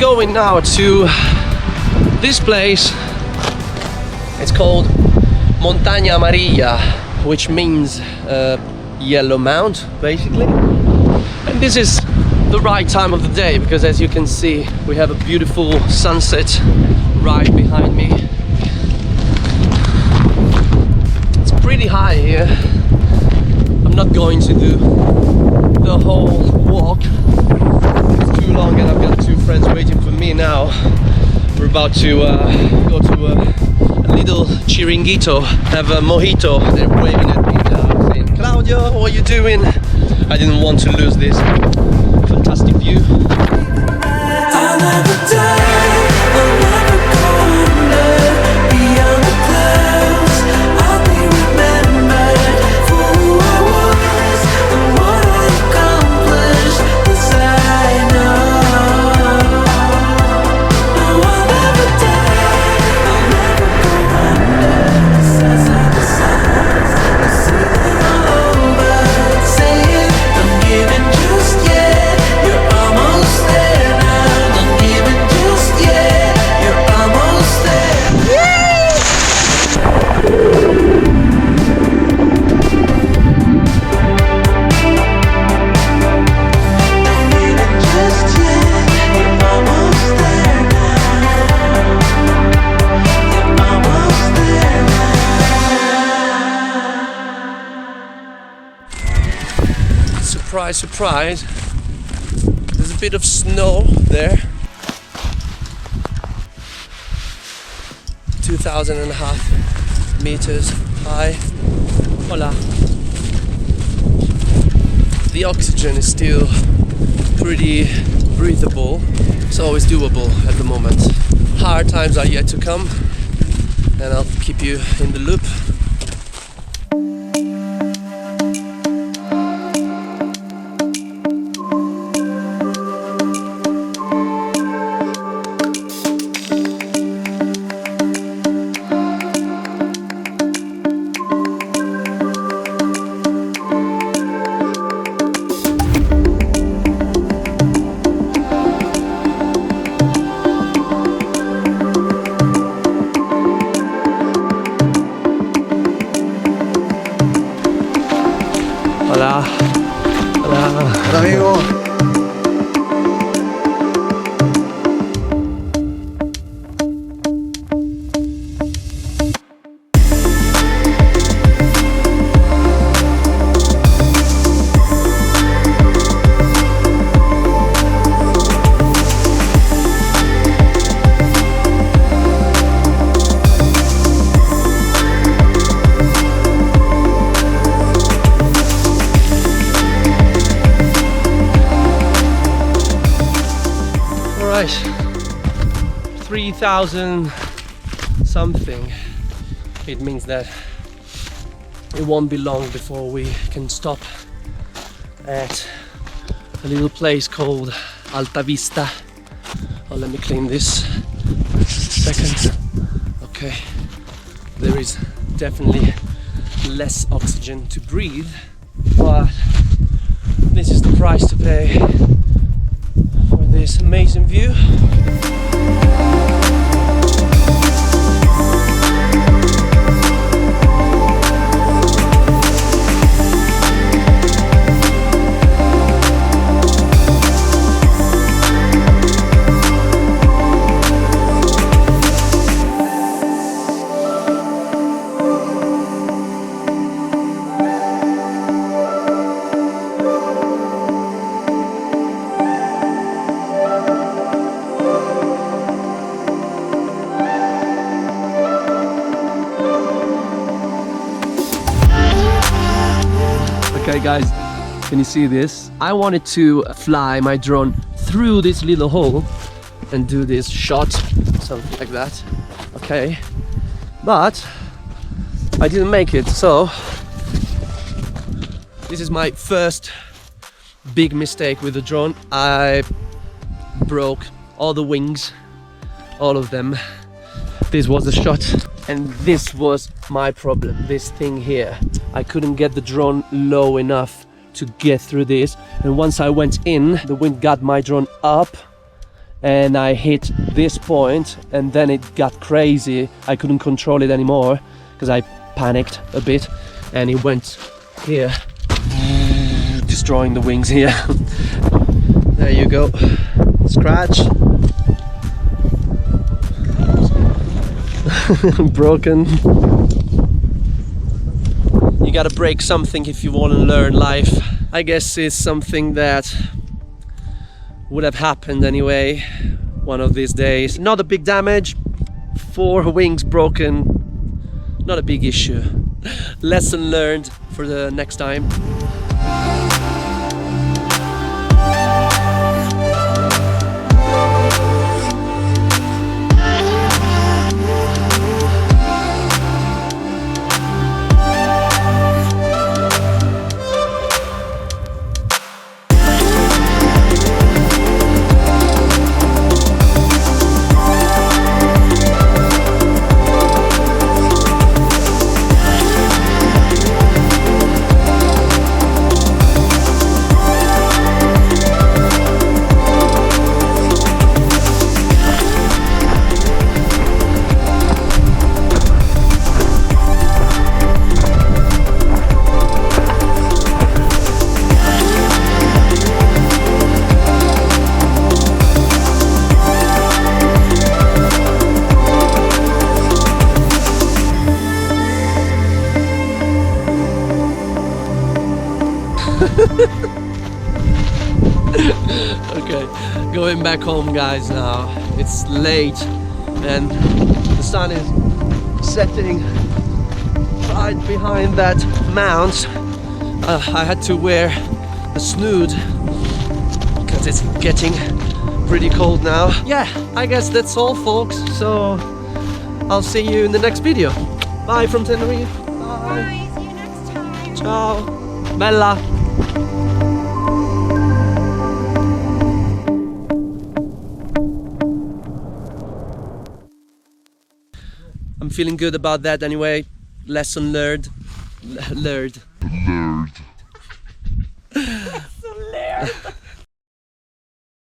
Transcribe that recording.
going now to this place. It's called Montaña Amarilla, which means yellow mount, basically. And this is the right time of the day because, as you can see, we have a beautiful sunset right behind me. It's pretty high here. I'm not going to do the whole walk. It's too long and I've got two friends waiting for me now. We're about to go to a little chiringuito, have a mojito. They're waving at me now saying, "Claudio, what are you doing?" I didn't want to lose this fantastic view. I'll never die, I'll never go under. Beyond the clouds, I'll be remembered for who I was and what I accomplished. This I know. No, I'll never die, I'll never go under. The signs of the signs, I see them all over. Say it, don't give in just yet. You're almost there now. Don't give in just yet. You're almost there. Don't give in just yet. You're almost there now. You're almost there now. Surprise, surprise. There's a bit of snow there. 2,500 meters high. Hola. The oxygen is still pretty breathable, so it's doable at the moment. Hard times are yet to come, and I'll keep you in the loop. Hola. Hola. Hola, amigo. Right, 3,000 something. It means that it won't be long before we can stop at a little place called Alta Vista. Oh, let me clean this. Second. Okay, there is definitely less oxygen to breathe, but this is the price to pay for this amazing view. Okay guys, can you see this? I wanted to fly my drone through this little hole and do this shot, something like that. Okay, but I didn't make it, so this is my first big mistake with the drone. I broke all the wings, all of them. This was the shot, and this was my problem, this thing here. I couldn't get the drone low enough to get through this, and once I went in, the wind got my drone up and I hit this point, and then it got crazy. I couldn't control it anymore because I panicked a bit, and it went here, destroying the wings here. There you go, scratch. Broken. You gotta break something if you want to learn life. I guess it's something that would have happened anyway one of these days. Not a big damage, 4 wings broken, not a big issue. Lesson learned for the next time. Okay, going back home guys now. It's late and the sun is setting right behind that mount. I had to wear a snood because it's getting pretty cold now. Yeah, I guess that's all folks, so I'll see you in the next video. Bye from Tenerife. Bye, see you next time. Ciao, bella. I'm feeling good about that anyway. Lesson learned. Learned. Learn.